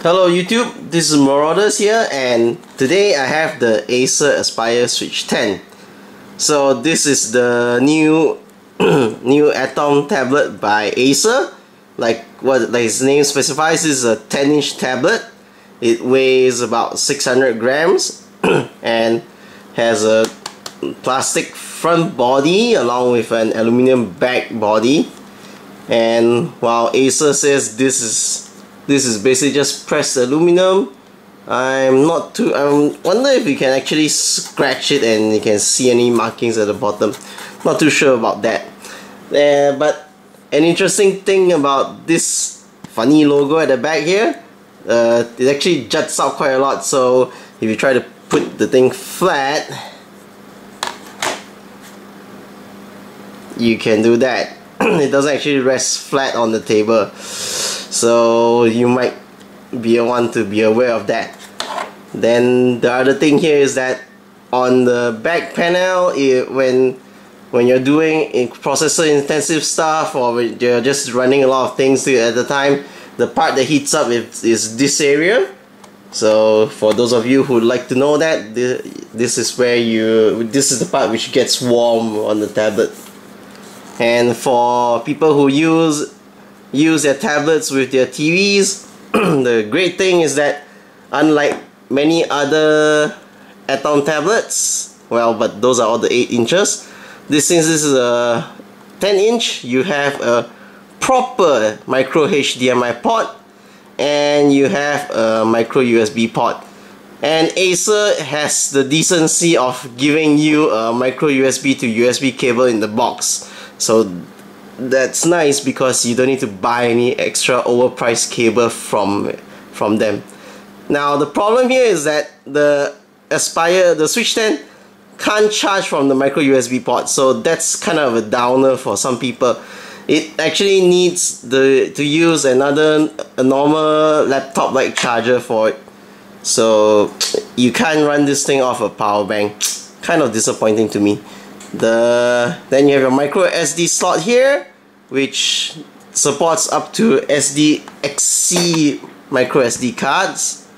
Hello YouTube, this is Marauders here, and today I have the Acer Aspire Switch 10. So this is the new new Atom tablet by Acer. Like its name specifies, is a 10-inch tablet. It weighs about 600 grams and has a plastic front body along with an aluminum back body. And while Acer says this is basically just pressed aluminum, I wonder if you can actually scratch it and you can see any markings at the bottom. Not too sure about that. But an interesting thing about this funny logo at the back here, it actually juts out quite a lot. So if you try to put the thing flat, you can do that. It doesn't actually rest flat on the table, so you might want to be aware of that. Then the other thing here is that on the back panel, when you're doing processor intensive stuff, or when you're just running a lot of things at the time, the part that heats up is this area. So for those of you who would like to know that, this is the part which gets warm on the tablet. And for people who use their tablets with their TVs, the great thing is that unlike many other Atom tablets, but those are all the 8 inches, since this is a 10-inch, you have a proper micro HDMI port and you have a micro USB port. And Acer has the decency of giving you a micro USB to USB cable in the box. So that's nice because you don't need to buy any extra overpriced cable from them. Now the problem here is that the Switch 10 can't charge from the micro USB port, so that's kind of a downer for some people. It actually needs to use a normal laptop like charger for it. So you can't run this thing off a power bank. Kind of disappointing to me. Then you have your micro SD slot here, which supports up to SDXC micro SD cards.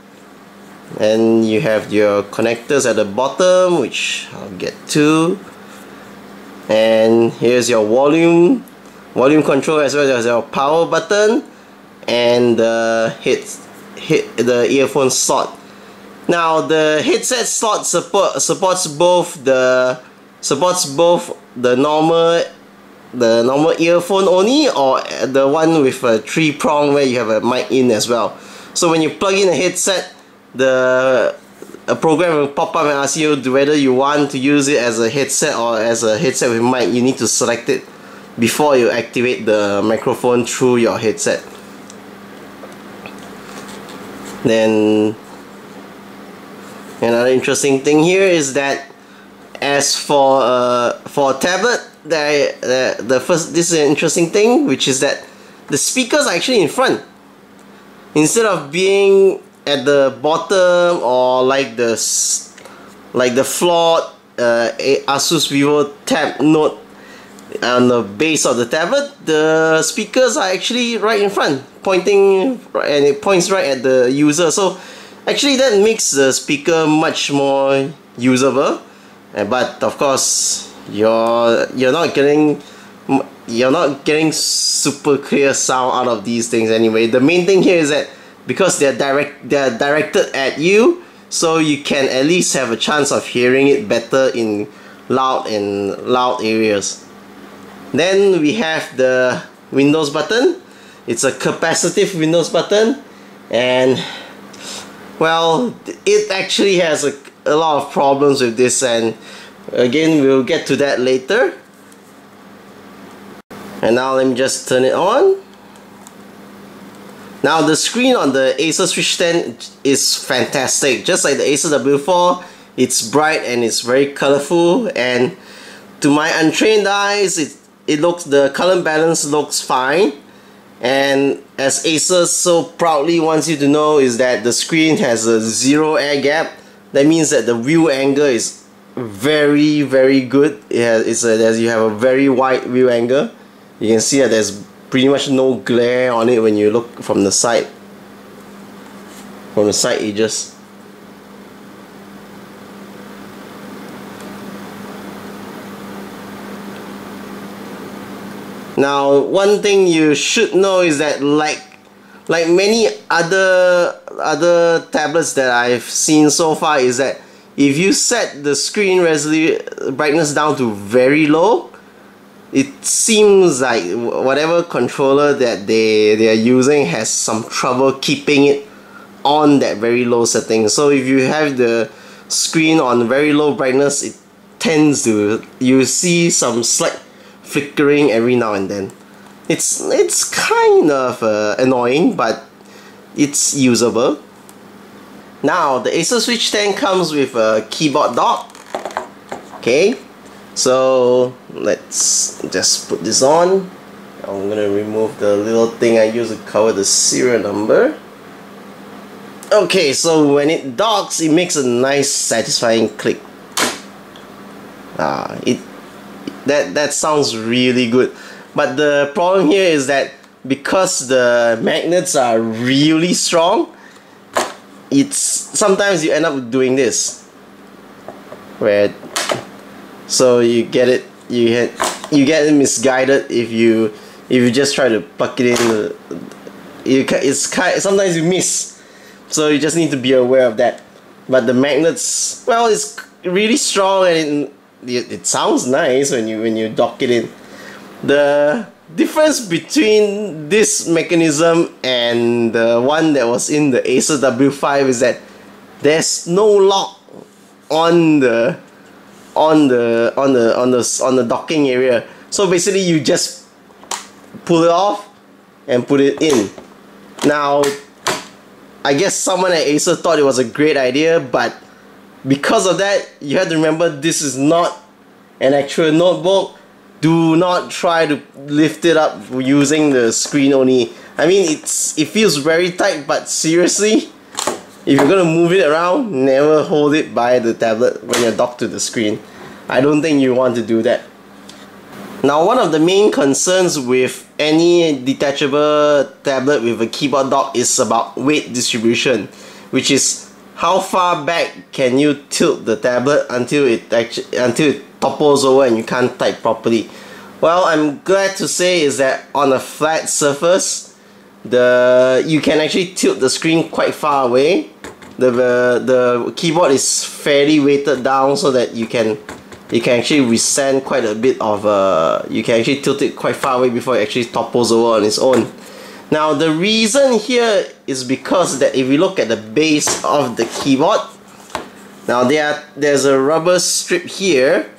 And you have your connectors at the bottom, which I'll get to. And here's your volume control, as well as your power button and the earphone slot. Now the headset slot supports both the normal earphone only, or the one with a 3-prong where you have a mic in as well. So when you plug in a headset, a program will pop up and ask you whether you want to use it as a headset or as a headset with mic. You need to select it before you activate the microphone through your headset. Then another interesting thing here is that as for a tablet, this is an interesting thing, which is that the speakers are actually in front instead of being at the bottom or like the flawed Asus Vivo Tab Note on the base of the tablet. The speakers are actually right in front, pointing, and it points right at the user. So actually that makes the speaker much more usable. But of course, you're not getting super clear sound out of these things anyway. The main thing here is that because they're directed at you, so you can at least have a chance of hearing it better in loud areas. Then we have the Windows button. It's a capacitive Windows button, and well, it actually has a lot of problems with this, and again we'll get to that later. And now let me just turn it on. Now the screen on the Acer Switch 10 is fantastic. Just like the Acer W5, it's bright and it's very colorful, and to my untrained eyes the color balance looks fine. And as Acer so proudly wants you to know, is that the screen has a 0 air gap. That means that the view angle is very, very good. You have a very wide view angle. You can see that there's pretty much no glare on it when you look from the side. from the side edges. Now, one thing you should know is that like many other tablets that I've seen so far, is that if you set the screen brightness down to very low, it seems like whatever controller that they are using has some trouble keeping it on that very low setting. So if you have the screen on very low brightness, it tends to, you see some slight flickering every now and then. It's kind of annoying, but it's usable. Now the Acer Switch 10 comes with a keyboard dock. Okay, so let's just put this on. I'm gonna remove the little thing I use to cover the serial number. Okay, so when it docks, it makes a nice satisfying click. That sounds really good. But the problem here is that because the magnets are really strong, sometimes you end up doing this, where you get it misguided if you just try to plug it in. Sometimes you miss, so you just need to be aware of that. But the magnets, well, it's really strong, and it sounds nice when you dock it in. The difference between this mechanism and the one that was in the Acer W5 is that there's no lock on the docking area. So basically you just pull it off and put it in. Now, I guess someone at Acer thought it was a great idea, but because of that, you have to remember this is not an actual notebook. Do not try to lift it up using the screen only. I mean, it feels very tight, but seriously, if you're gonna move it around, never hold it by the tablet when you're docked to the screen. I don't think you want to do that. Now, one of the main concerns with any detachable tablet with a keyboard dock is about weight distribution, which is how far back can you tilt the tablet until it topples over and you can't type properly. Well, I'm glad to say is that on a flat surface, you can actually tilt the screen quite far away. The keyboard is fairly weighted down so that you can actually resend quite a bit of you can actually tilt it quite far away before it actually topples over on its own. Now, the reason here is because that if you look at the base of the keyboard, now there's a rubber strip here,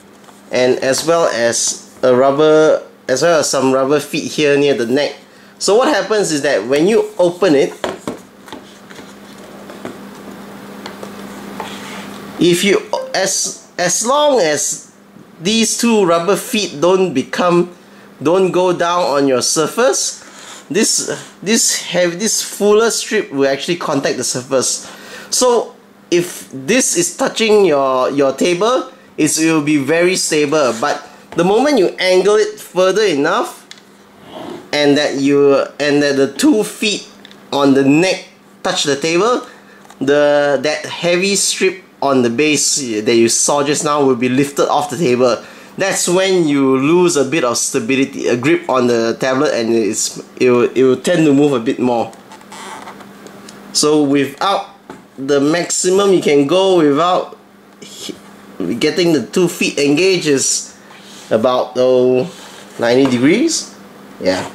and as well as some rubber feet here near the neck. So what happens is that when you open it, if you as long as these two rubber feet don't go down on your surface, this fuller strip will actually contact the surface. So if this is touching your table, it will be very stable. But the moment you angle it further enough, and that the 2 feet on the neck touch the table, that heavy strip on the base that you saw just now will be lifted off the table. That's when you lose a bit of stability, a grip on the tablet, and it will tend to move a bit more. So without the maximum you can go without getting the 2 feet engaged is about 90 degrees. Yeah.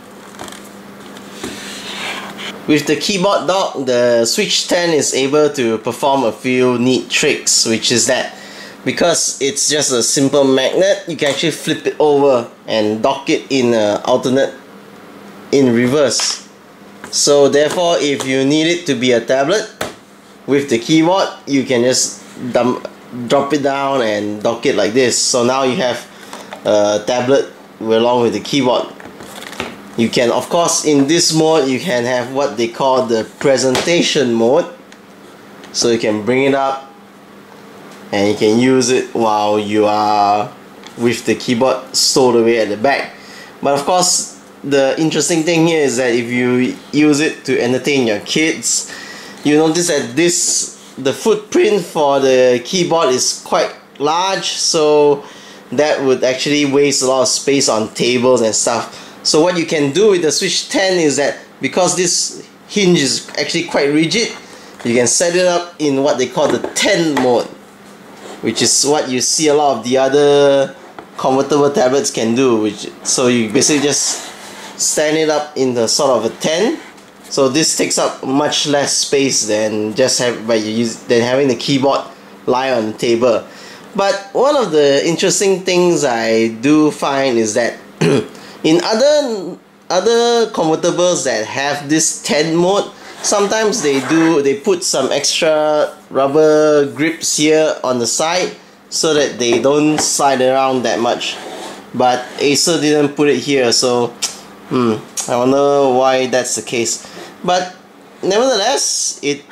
With the keyboard dock, the Switch 10 is able to perform a few neat tricks, which is that because it's just a simple magnet, you can actually flip it over and dock it in reverse. So therefore, if you need it to be a tablet with the keyboard, you can just drop it down and dock it like this. So now you have a tablet along with the keyboard. You can, of course, in this mode, you can have what they call the presentation mode. So you can bring it up and you can use it while you are with the keyboard stowed away at the back. But of course, the interesting thing here is that if you use it to entertain your kids, you notice that the footprint for the keyboard is quite large, so that would actually waste a lot of space on tables and stuff. So what you can do with the Switch 10 is that, because this hinge is actually quite rigid, you can set it up in what they call the 10 mode, which is what you see a lot of the other convertible tablets can do. So you basically just stand it up in the sort of a 10. So this takes up much less space than having the keyboard lie on the table. But one of the interesting things I do find is that in other convertibles that have this 10 mode, sometimes they put some extra rubber grips here on the side so that they don't slide around that much. But Acer didn't put it here, so I wonder why that's the case. But nevertheless, it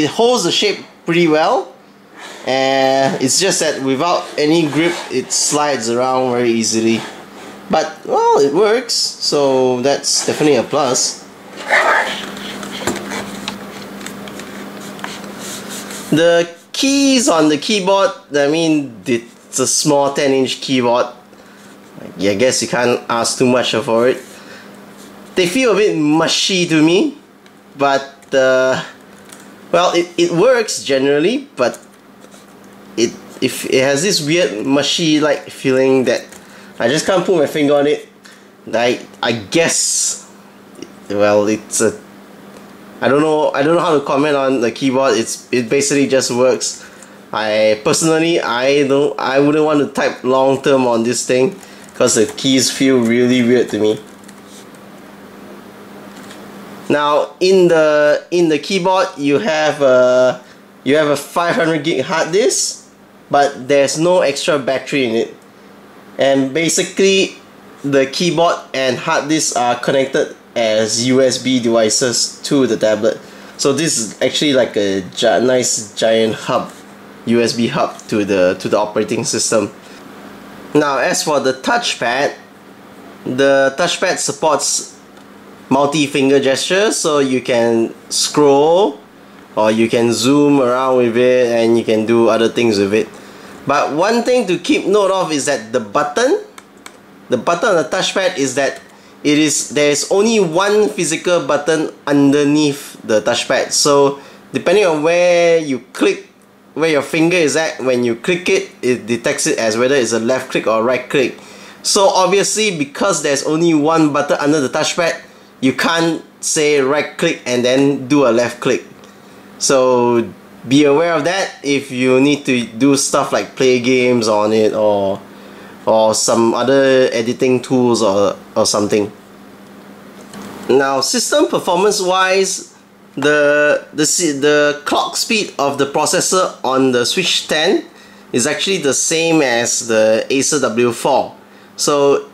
holds the shape pretty well, and it's just that without any grip, it slides around very easily. But well, it works, so that's definitely a plus. The keys on the keyboard, I mean, it's a small 10-inch keyboard. I guess you can't ask too much for it. They feel a bit mushy to me, but well, it works generally, but it has this weird mushy-like feeling that I just can't put my finger on it. I guess, well, I don't know how to comment on the keyboard. It basically just works. I personally wouldn't want to type long term on this thing because the keys feel really weird to me. Now in the keyboard you have a 500 gig hard disk, but there's no extra battery in it, and basically the keyboard and hard disk are connected as USB devices to the tablet. So this is actually like a nice giant hub, USB hub to the operating system. Now as for the touchpad supports multi-finger gestures, so you can scroll or you can zoom around with it and you can do other things with it. But one thing to keep note of is that the button on the touchpad is that there is only one physical button underneath the touchpad. So depending on where your finger is at, when you click it, it detects it as whether it's a left click or right click. So obviously, because there's only one button under the touchpad, you can't say right click and then do a left click. So be aware of that if you need to do stuff like play games on it or some other editing tools or something. Now system performance wise, the clock speed of the processor on the Switch 10 is actually the same as the Acer W5. So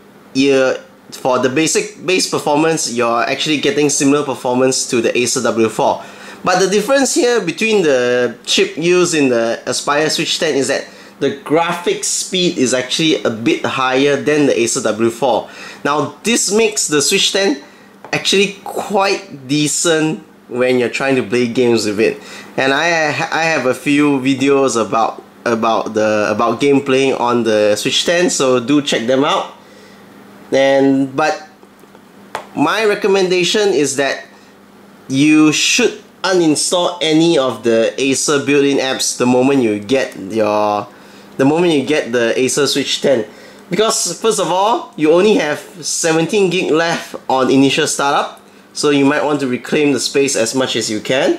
for the base performance, you're actually getting similar performance to the Acer W5. But the difference here between the chip used in the Aspire Switch 10 is that the graphics speed is actually a bit higher than the Acer W5. Now this makes the Switch 10 actually quite decent when you're trying to play games with it. And I have a few videos about game playing on the Switch 10, so do check them out. But my recommendation is that you should uninstall any of the Acer built-in apps the moment you get the Acer Switch 10, because first of all, you only have 17 gig left on initial startup, so you might want to reclaim the space as much as you can,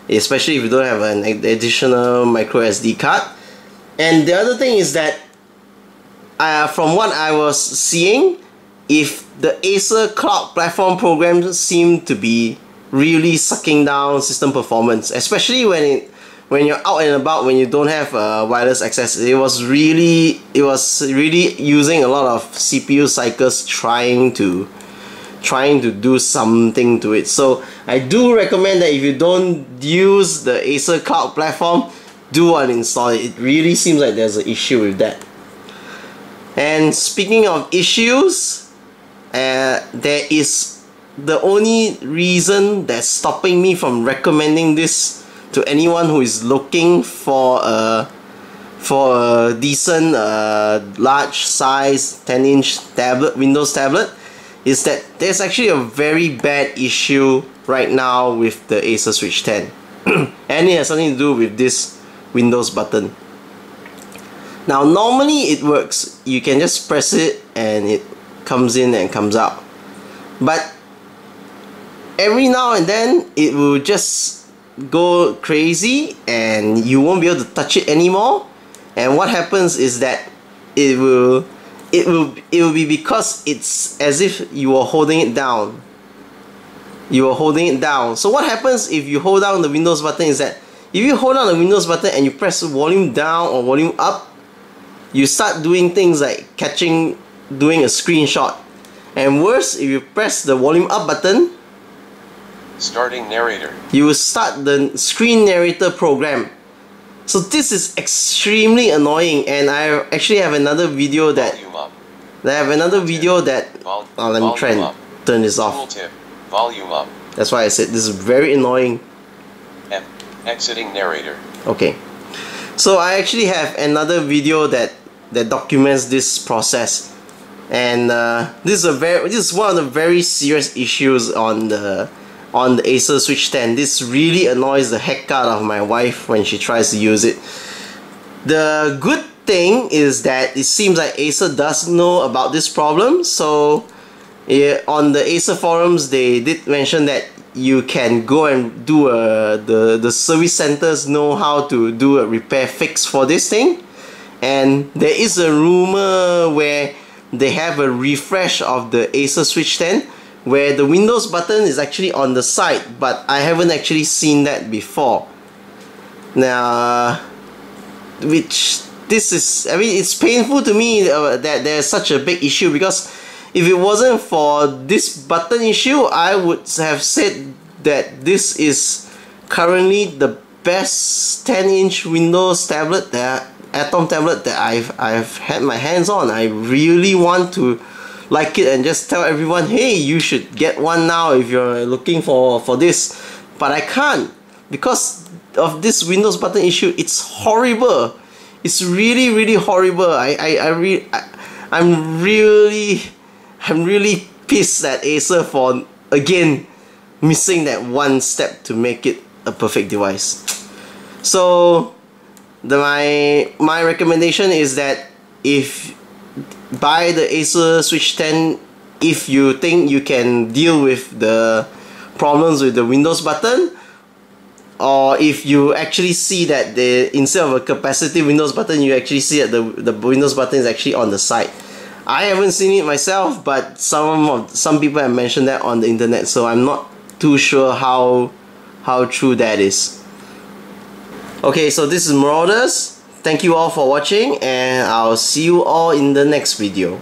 especially if you don't have an additional micro SD card. And the other thing is that from what I was seeing, if the Acer Cloud Platform programs seem to be really sucking down system performance, especially when you're out and about, when you don't have wireless access. It was really using a lot of CPU cycles trying to do something to it. So I do recommend that if you don't use the Acer Cloud Platform, do uninstall it. It really seems like there's an issue with that. And speaking of issues, there is the only reason that's stopping me from recommending this to anyone who is looking for a decent large size 10-inch tablet, Windows tablet, is that there's actually a very bad issue right now with the Acer Switch 10. And it has something to do with this Windows button. Now normally it works, you can just press it and it comes in and comes out, but every now and then it will just go crazy and you won't be able to touch it anymore. And what happens is that it will be because it's as if you were holding it down. So what happens if you hold down the Windows button is that if you hold down the Windows button and you press volume down or volume up, you start doing things like doing a screenshot. And worse, if you press the volume up button, starting narrator, you will start the screen narrator program. So this is extremely annoying, and I actually have another video that let me try and turn this off. Tooltip, volume up. That's why I said this is very annoying. Exiting narrator. Okay, so I actually have another video that documents this process, and this is one of the very serious issues on the Acer Switch 10. This really annoys the heck out of my wife when she tries to use it. The good thing is that it seems like Acer does know about this problem. So on the Acer forums, they did mention that you can go and do the service centers know how to do a repair fix for this thing. And there is a rumor where they have a refresh of the Acer Switch 10 where the Windows button is actually on the side, but I haven't actually seen that before. Now, it's painful to me that there's such a big issue, because if it wasn't for this button issue, I would have said that this is currently the best 10-inch Windows tablet, Atom tablet that I've had my hands on. I really want to like it and just tell everyone, hey, you should get one now if you're looking for this, but I can't because of this Windows button issue. It's horrible. It's really horrible. I'm really pissed at Acer for again missing that one step to make it a perfect device. So my recommendation is that if buy the Acer Switch 10 if you think you can deal with the problems with the Windows button, or if you actually see that instead of a capacitive Windows button, you actually see that the Windows button is actually on the side. I haven't seen it myself, but some people have mentioned that on the internet, so I'm not too sure how true that is. Okay, so this is Marauders. Thank you all for watching, and I'll see you all in the next video.